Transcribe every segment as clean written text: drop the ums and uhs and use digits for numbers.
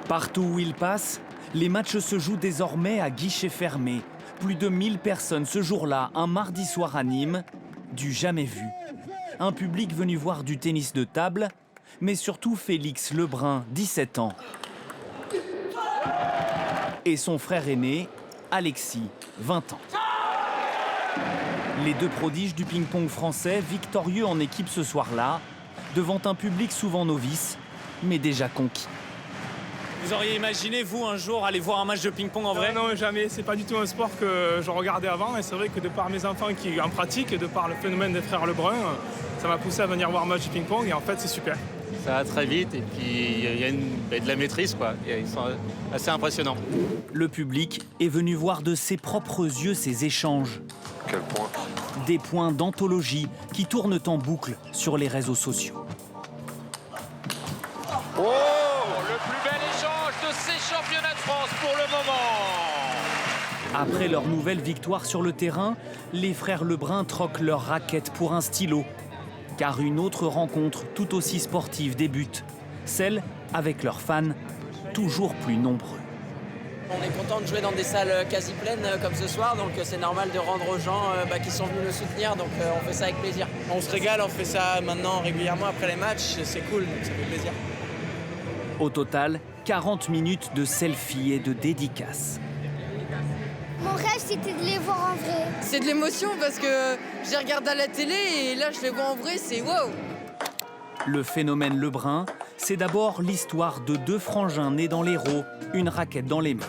Partout où ils passent, les matchs se jouent désormais à guichet fermé. Plus de 1000 personnes ce jour-là, un mardi soir à Nîmes, du jamais vu. Un public venu voir du tennis de table, mais surtout Félix Lebrun, 17 ans. Et son frère aîné, Alexis, 20 ans. Les deux prodiges du ping-pong français, victorieux en équipe ce soir-là, devant un public souvent novice, mais déjà conquis. Vous auriez imaginé, vous, un jour, aller voir un match de ping-pong en vrai? Non, jamais. C'est pas du tout un sport que je regardais avant. Et c'est vrai que de par mes enfants qui en pratiquent et de par le phénomène des frères Lebrun, ça m'a poussé à venir voir un match de ping-pong. Et en fait, c'est super. Ça va très vite et puis il y a de la maîtrise, quoi. Ils sont assez impressionnants. Le public est venu voir de ses propres yeux ces échanges. Quel point? Des points d'anthologie qui tournent en boucle sur les réseaux sociaux. Oh, le plus bel échange de ces championnats de France pour le moment. Après leur nouvelle victoire sur le terrain, les frères Lebrun troquent leur raquette pour un stylo. Car une autre rencontre tout aussi sportive débute, celle avec leurs fans, toujours plus nombreux. On est content de jouer dans des salles quasi pleines comme ce soir, donc c'est normal de rendre aux gens qui sont venus nous soutenir, donc on fait ça avec plaisir. On se régale, on fait ça maintenant régulièrement après les matchs, c'est cool, donc ça fait plaisir. Au total, 40 minutes de selfies et de dédicaces. Mon rêve, c'était de les voir en vrai. C'est de l'émotion parce que je les regarde à la télé et là, je les vois en vrai, c'est wow. Le phénomène Lebrun, c'est d'abord l'histoire de deux frangins nés dans l'Hérault, une raquette dans les mains.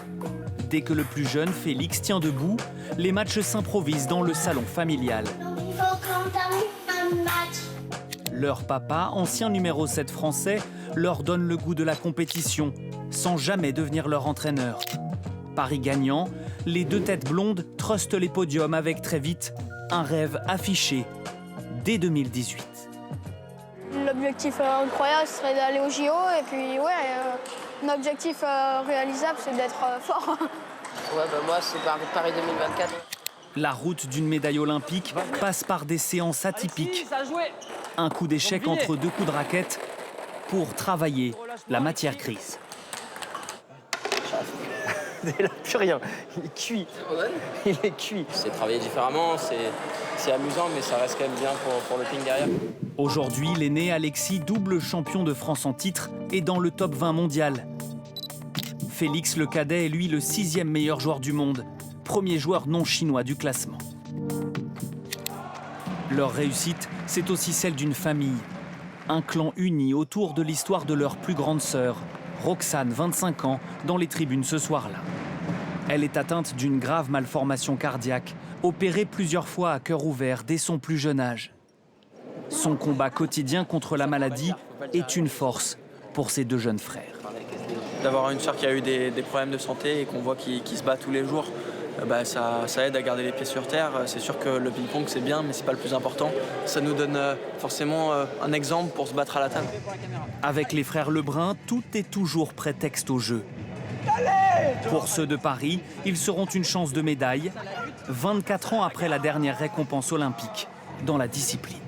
Dès que le plus jeune, Félix, tient debout, les matchs s'improvisent dans le salon familial. Il faut qu'on termine un match. Leur papa, ancien numéro 7 français, leur donne le goût de la compétition, sans jamais devenir leur entraîneur. Paris gagnant, les deux têtes blondes trustent les podiums avec très vite un rêve affiché dès 2018. L'objectif incroyable serait d'aller au JO et puis un objectif réalisable c'est d'être fort. Moi c'est Paris 2024. La route d'une médaille olympique passe par des séances atypiques. Un coup d'échec entre deux coups de raquette pour travailler la matière grise. Il n'a plus rien, il est cuit. Il est cuit. C'est travailler différemment, c'est amusant, mais ça reste quand même bien pour le ping derrière. Aujourd'hui, l'aîné Alexis, double champion de France en titre, est dans le top 20 mondial. Félix, le cadet, est lui le 6e meilleur joueur du monde, premier joueur non chinois du classement. Leur réussite, c'est aussi celle d'une famille. Un clan uni autour de l'histoire de leur plus grande sœur, Roxane, 25 ans, dans les tribunes ce soir-là. Elle est atteinte d'une grave malformation cardiaque, opérée plusieurs fois à cœur ouvert dès son plus jeune âge. Son combat quotidien contre la maladie est une force pour ses deux jeunes frères. D'avoir une sœur qui a eu des problèmes de santé et qu'on voit qui se bat tous les jours, ça aide à garder les pieds sur terre. C'est sûr que le ping-pong c'est bien, mais c'est pas le plus important. Ça nous donne forcément un exemple pour se battre à la table. Avec les frères Lebrun, tout est toujours prétexte au jeu. Pour ceux de Paris, ils seront une chance de médaille, 24 ans après la dernière récompense olympique dans la discipline.